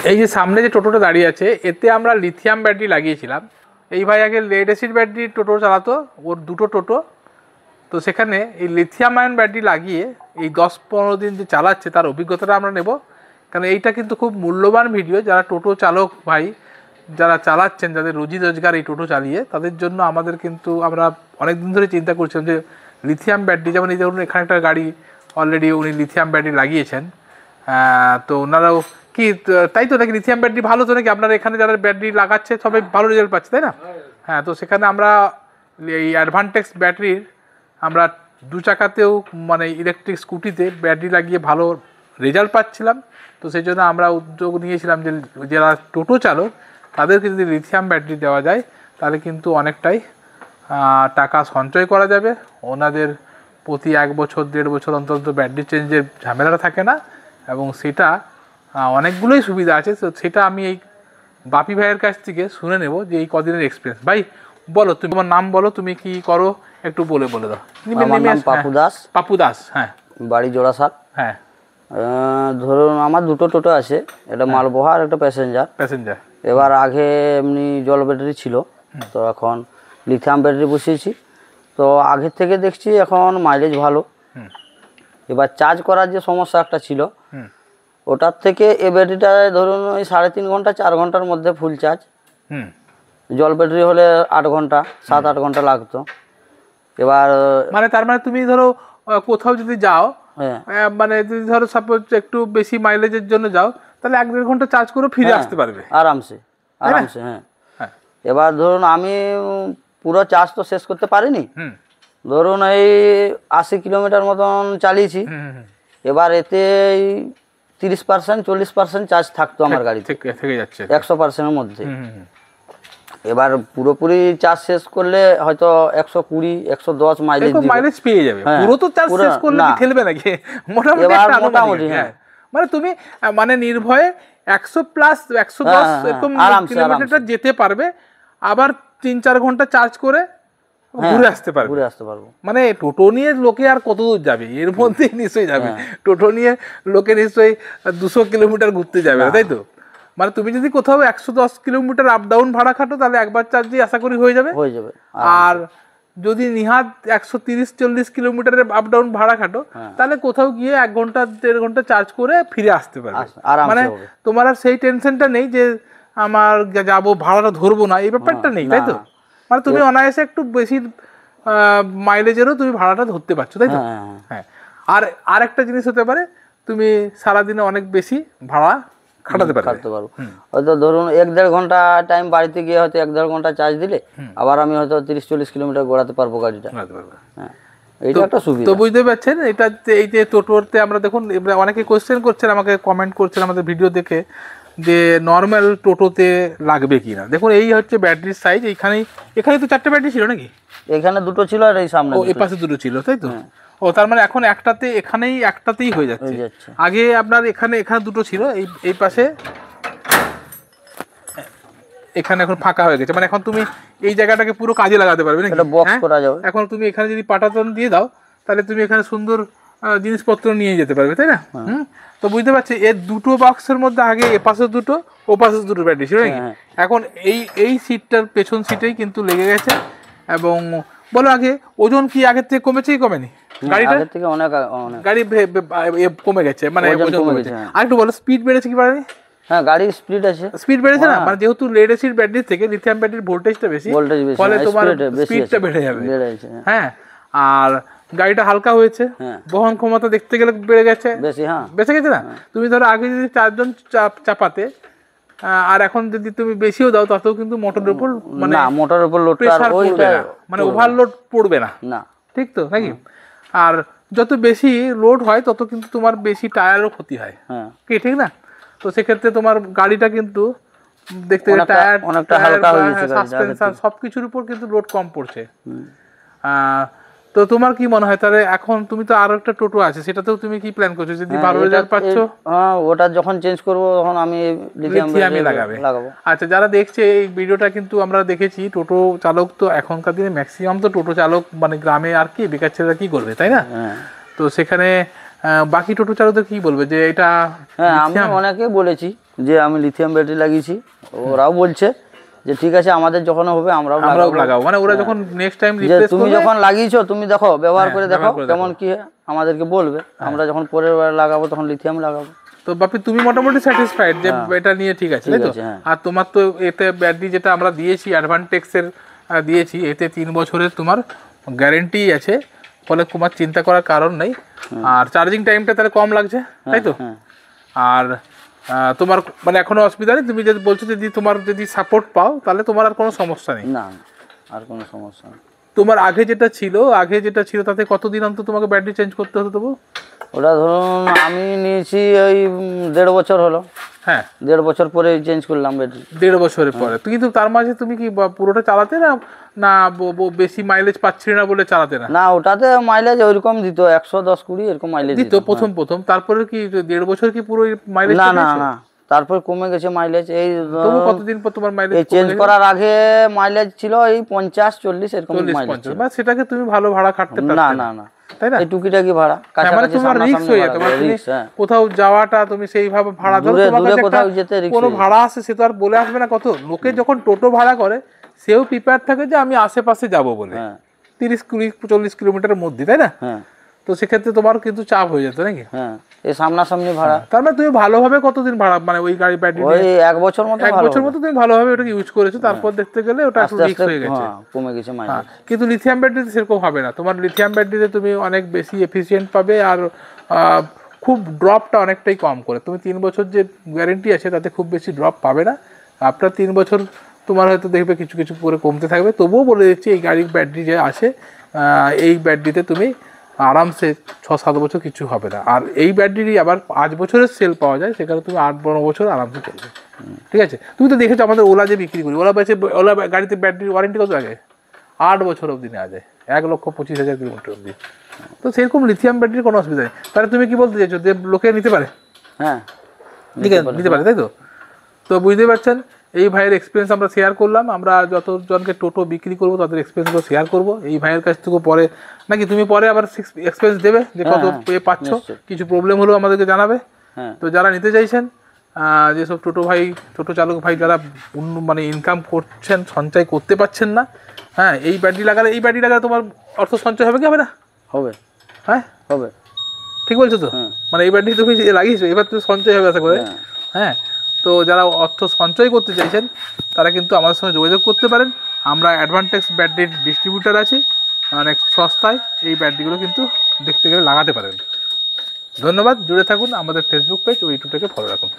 এই যে সামনে যে টোটোটা দাঁড়িয়ে আছে এতে আমরা লিথিয়াম ব্যাটারি লাগিয়েছিলাম। এই ভাই আগে লেড অ্যাসিড ব্যাটারি টোটো চালাতো, ওর দুটো টোটো। তো সেখানে এই লিথিয়াম আয়ন ব্যাটারি লাগিয়ে এই 10-15 দিন যে চালাচ্ছে তার অভিজ্ঞতাটা আমরা নেব। কারণ এইটা কিন্তু খুব মূল্যবান ভিডিও। যারা টোটো চালক ভাই যারা চালাচ্ছেন, যাদের রুজি রোজগার এই টোটো চালিয়ে, তাদের জন্য আমাদের কিন্তু আমরা অনেক দিন ধরে চিন্তা করছিলাম যে লিথিয়াম ব্যাটারি, যেমন এই ধরুন এখানে একটা গাড়ি অলরেডি উনি লিথিয়াম ব্যাটারি লাগিয়েছেন। তো ওনারাও কি তাই তো নাকি লিথিয়াম ব্যাটারি ভালো তো নাকি? আপনারা এখানে যারা ব্যাটারি লাগাচ্ছে সবাই ভালো রেজাল্ট পাচ্ছে তাই না? হ্যাঁ, তো সেখানে আমরা এই অ্যাডভান্টেক্স ব্যাটারির আমরা 2 চাকাতেও মানে ইলেকট্রিক স্কুটিতে ব্যাটারি লাগিয়ে ভালো রেজাল্ট পাচ্ছিলাম। তো সেই জন্য আমরা উদ্যোগ নিয়েছিলাম যে যারা টোটো চালক তাদেরকে যদি লিথিয়াম ব্যাটারি দেওয়া যায় তাহলে কিন্তু অনেকটাই টাকা সঞ্চয় করা যাবে। ওনাদের প্রতি 1 বছর 1.5 বছর অন্তত ব্যাটারি চেঞ্জের ঝামেলাটা থাকে না, এবং সেটা অনেকগুলোই সুবিধা আছে। তো সেটা আমি এই বাপি ভাইয়ের কাছ থেকে শুনে নেব যে এই কদিনের এক্সপিরিয়েন্স। ভাই বলো, তুমি তোমার নাম বলো, তুমি কি করো একটু বলে দাও। আমার নাম পাপু দাস। পাপু দাস, হ্যাঁ, বাড়ি জোড়াসাল। হ্যাঁ, ধরুন আমার দুটো টোটো আছে, একটা মালবহা আর একটা প্যাসেঞ্জার। এবার আগে এমনি জল ব্যাটারি ছিল, তো এখন লিথিয়াম ব্যাটারি বসিয়েছি। তো আগের থেকে দেখছি এখন মাইলেজ ভালো। এবার চার্জ করার যে সমস্যা একটা ছিল, ওটার থেকে এই ব্যাটারিটায় ধরুন ওই 3.5 ঘন্টা 4 ঘন্টার মধ্যে ফুল চার্জ। জল ব্যাটারি হলে 8 ঘন্টা 7-8 ঘন্টা লাগতো। এবার মানে তার মানে তুমি ধরো কোথাও যদি যাও, মানে যদি ধরো সাপোজ একটু বেশি মাইলেজের জন্য যাও, তাহলে 1-1.5 ঘন্টা চার্জ করে ফিরে আসতে পারবে আরামসে। হ্যাঁ, এবার ধরুন আমি পুরো চার্জ তো শেষ করতে পারিনি, ধরুন এই 80 কিলোমিটার মতন চালিয়েছি। এবার এতে 30%-40% চার্জ থাকতো আমার গাড়ি থেকে যাচ্ছে 100%-এর মধ্যে। এবার পুরোপুরি চার্জ শেষ করলে হয়তো 120-110 মাইলেজ পেয়ে যাবে। পুরো তো চার্জ শেষ করলে কি খেলবে নাকি? মোটামুটি হ্যাঁ, মানে তুমি মানে নির্ভয়ে 100+ 110 এরকম কিলোমিটারটা যেতে পারবে, আবার 3-4 ঘন্টা চার্জ করে ঘুরে আসতে পারবো। মানে টোটো নিয়ে লোকে আর কত দূর যাবে? এর মধ্যেই নিশ্চয়ই যাবে। টোটো নিয়ে লোকে নিশ্চয়ই 200 কিলোমিটার ঘুরতে যাবে, তাই তো? মানে তুমি যদি কোথাও 110 কিলোমিটার আপ ডাউন ভাড়া খাটো তাহলে একবার চার্জই আশা করি হয়ে যাবে। আর যদি নিহাত 130-40 কিলোমিটারের আপ ডাউন ভাড়া খাটো তাহলে কোথাও গিয়ে 1 ঘন্টা 1.5 ঘন্টা চার্জ করে ফিরে আসতে পারবে। মানে তোমার আর সেই টেনশনটা নেই যে আমার যাবো ভাড়াটা ধরবো না, এই ব্যাপারটা নেই, তাই তো? মানে তুমি অনায়াসে একটু বেশি মাইলেজেরও তুমি ভাড়াটা ধরতে পারছো, তাই তো? হ্যাঁ, আর আরেকটা জিনিস হতে পারে, তুমি সারাদিনে অনেক বেশি ভাড়া খাটাতে পারবো। হয়তো ধরুন 1-1.5 ঘন্টা টাইম বাড়িতে গিয়ে হয়তো 1-1.5 ঘন্টা চার্জ দিলে আবার আমি হয়তো 30-40 কিলোমিটার ঘোরাতে পারবো গাড়িটা। হ্যাঁ, এইটা একটা সুবিধা। তো বুঝতে পারছেন, এটা এই যে টোটোতে আমরা দেখুন অনেকে কোয়েশ্চেন করছেন, আমাকে কমেন্ট করছেন আমাদের ভিডিও দেখে যে নর্মাল টোটোতে লাগবে কিনা। দেখুন এই হচ্ছে ব্যাটারির সাইজ। এখানে তো 4টে ব্যাটারি ছিল নাকি? এখানে 2টো ছিল আর এই সামনে এই পাশে 2টো ছিল, তাই তো? ও, তার মানে এখন একটাতেই হয়ে যাচ্ছে। আগে আপনার এখানে 2টো ছিল, এই পাশে, এখানে এখন ফাঁকা হয়ে গেছে। মানে এখন তুমি এই জায়গাটাকে পুরো কাজে লাগাতে পারবে নাকি? বক্স করা যাবে। এখন তুমি এখানে যদি পাটাতন দিয়ে দাও তাহলে তুমি এখানে সুন্দর জিনিসপত্র নিয়ে যেতে পারবে, তাই না? তো বুঝতে পারছি এর 2টো বক্সের মধ্যে আগে এ পাশে 2টো ও পাশে 2টো ব্যাটারি ছিল নাকি? এখন এই সিটটার পেছন সিটেই কিন্তু লেগে গেছে। এবং বলো আগে ওজন কি আগের থেকে কমেছে কি কমেনি? গাড়িটার থেকে অনেক গাড়ি কমে গেছে, মানে ওজন কমেছে। আর একটু বলো স্পিড বেড়েছে কি বাড়েনি? হ্যাঁ, গাড়ির স্পিড বেড়েছে না? মানে যেহেতু লেড অ্যাসিড ব্যাটারি থেকে লিথিয়াম ব্যাটারির ভোল্টেজটা বেশি, ফলে তোমার স্পিডটা বেড়ে যাবে। হ্যাঁ, আর গাড়িটা হালকা হয়েছে, বহন ক্ষমতা দেখতে গেলে বেড়ে গেছে, বেঁচে গেছে না? তুমি ধরো আগে যদি 4 জন চাপাতে, আর এখন যদি তুমি বেশিও দাও তাতেও কিন্তু মোটরের উপর লোডটা মানে ওভারলোড পড়বে না, ঠিক তো নাকি? আর যত বেশি লোড হয় তত কিন্তু তোমার বেশি টায়ারেরও ক্ষতি হয়, কি ঠিক না? তো সেক্ষেত্রে তোমার গাড়িটা কিন্তু দেখতে টায়ার সাসপেনশন সবকিছুর উপর কিন্তু লোড কম পড়ছে। তো তোমার কি মনে হয় তাহলে এখন তুমি তো আরো একটা টোটো আছে, সেটাতেও তুমি কি প্ল্যান করছো? যদি ভালো রেজাল্ট পাচ্ছ, ওটা যখন চেঞ্জ করব তখন আমি লিথিয়ামই লাগাবো। আচ্ছা, যারা দেখছে এই ভিডিওটা কিন্তু আমরা দেখেছি টোটো চালক তো এখনকার দিনে ম্যাক্সিমাম তো টোটো চালক মানে গ্রামে আর কি বেকার ছেলেরা কি করবে, তাই না? তো সেখানে বাকি টোটো চালকদের কি বলবে যে এটা? হ্যাঁ, আমি অনেকে বলেছি যে আমি লিথিয়াম ব্যাটারি লাগিয়েছি, ওরাও বলছে যে ঠিক আছে আমাদের যখন হবে আমরাও লাগাবো, মানে ওরা যখন নেক্সট টাইম যে তুমি যখন লাগিয়েছো তুমি দেখো ব্যবহার করে দেখো কেমন কি আমাদেরকে বলবে, আমরা যখন পরের বার লাগাবো তখন লিথিয়াম লাগাবো। তো বাপি তুমি মোটামুটি স্যাটিসফাইড যে এটা নিয়ে ঠিক আছে, তাই তো? আর তোমার তো এতে ব্যাটারি যেটা আমরা দিয়েছি অ্যাডভান্টেক্সের দিয়েছি, এতে 3 বছরের তোমার গ্যারেন্টি আছে, ফলে তোমার চিন্তা করার কারণ নেই। আর চার্জিং টাইমটা তাহলে কম লাগছে, তাই তো? আর তোমার মানে এখনো অসুবিধা নেই, তুমি যদি বলছো যদি তোমার যদি সাপোর্ট পাও তাহলে তোমার আর কোনো সমস্যা নেই। না আর কোনো সমস্যা নেই। তোমার আগে যেটা ছিল তাতে কতদিন অন্তর তোমাকে ব্যাটারি চেঞ্জ করতে হতো তবু? ওটা ধরুন আমি নিয়েছি ওই 1.5 বছর হলো। হ্যাঁ 1.5 বছর পরে চেঞ্জ করলাম ব্যাটারি। 1.5 বছরের পরে কিন্তু তার মাঝে তুমি কি পুরোটা চালাতে না না বেশি মাইলেজ পাচ্ছিলে না বলে চালাতে না? না ওটাতে মাইলেজ ওইরকম দিত 110-20 এরকম মাইলেজ দিত প্রথম, তারপরে কি 1.5 বছর কি পুরো মাইলেজ? না না না তারপর কমে গেছে মাইলেজ। এই কতদিন পর তোমার মাইলেজ? এই চেঞ্জ করার আগে মাইলেজ ছিল এই 50-40 এরকম মাইলেজ ছিল। মানে সেটাকে তুমি ভালো ভাড়া খাটতে পারতে না না না, তাই না? এই টুকিটাকি ভাড়া মানে তোমার রিস্ক হয়ে যেত, মানে তুমি কোথাও যাওয়াটা তুমি সেইভাবে ভাড়া ধরো, তোমার কাছে কোথাও যেতে কোনো ভাড়া আসে সে তো আর বলে আসবে না কত। লোকে যখন টোটো ভাড়া করে সেও প্রিপেয়ার থাকে যে আমি আশেপাশে যাব বলে, 30-40 কিলোমিটারের মধ্যে, তাই না? তো সেক্ষেত্রে তোমার কিন্তু চাপ হয়ে যেত নাকি? হ্যাঁ এই সামনাসামনি ভাড়া। তার মানে তুমি ভালোভাবে কতদিন ভাড়া মানে ওই গাড়ি ব্যাটারি ওই 1 বছর মতো তুমি ভালোভাবে ওটাকে ইউজ করেছো, তারপর দেখতে গেলে ওটা একটু রিস্ক হয়ে গেছে, কমে গেছে মাইলেজ। কিন্তু লিথিয়াম ব্যাটারিতে সেরকম হবে না। তোমার লিথিয়াম ব্যাটারিতে তুমি অনেক বেশি এফিসিয়েন্ট পাবে আর খুব ড্রপটা অনেকটাই কম করে। তুমি 3 বছর যে গ্যারেন্টি আছে তাতে খুব বেশি ড্রপ পাবে না। আপনার 3 বছর তোমার হয়তো দেখবে কিছু কিছু করে কমতে থাকবে। তবুও বলে দিচ্ছি এই গাড়ির ব্যাটারি যে আছে এই ব্যাটারিতে তুমি আরামসে 6-7 বছর কিছু হবে না। আর এই ব্যাটারি আবার 5 বছরের সেল পাওয়া যায়, সেখানে তুমি 8-12 বছর আরামসে চলবে। ঠিক আছে? তুমি তো দেখেছো আমাদের ওলা যে বিক্রি করি, ওলা গাড়িতে ব্যাটারি ওয়ারেন্টি কত আগে 8 বছর অবধি নেওয়া যায়, 1,25,000 কিলোমিটার অবধি। তো সেরকম লিথিয়াম ব্যাটারির কোনো অসুবিধা নেই। তাহলে তুমি কি বলতে চাইছো যে লোকে নিতে পারে? হ্যাঁ নিতে পারে, তাই তো? তো বুঝতে পারছেন এই ভাইয়ের এক্সপিরিয়েন্স আমরা শেয়ার করলাম। আমরা যতজনকে টোটো বিক্রি করবো তাদের এক্সপিরিয়েন্সগুলো শেয়ার করবো এই ভাইয়ের কাছ থেকে। পরে নাকি তুমি পরে আবার এক্সপিরিয়েন্স দেবে যে কত পাচ্ছ, কিছু প্রবলেম হলেও আমাদেরকে জানাবে। তো যারা নিতে চাইছেন, যেসব টোটো চালক ভাই যারা মানে ইনকাম করছেন, সঞ্চয় করতে পারছেন না, হ্যাঁ এই ব্যাটারি লাগালে তোমার অর্থ সঞ্চয় হবে কি হবে না? হবে। হ্যাঁ হবে, ঠিক বলছো তো? মানে এই ব্যাটারি তুমি লাগিয়েছো, এবার তুমি সঞ্চয় হবে আশা করে। হ্যাঁ তো যারা অর্থ সঞ্চয় করতে চাইছেন তারা কিন্তু আমাদের সঙ্গে যোগাযোগ করতে পারেন। আমরা অ্যাডভান্টেক্স ব্যাটারির ডিস্ট্রিবিউটার আছি, অনেক সস্তায় এই ব্যাটারিগুলো কিন্তু দেখতে গেলে লাগাতে পারেন। ধন্যবাদ, জুড়ে থাকুন আমাদের ফেসবুক পেজ ও ইউটিউবটাকে ফলো রাখুন।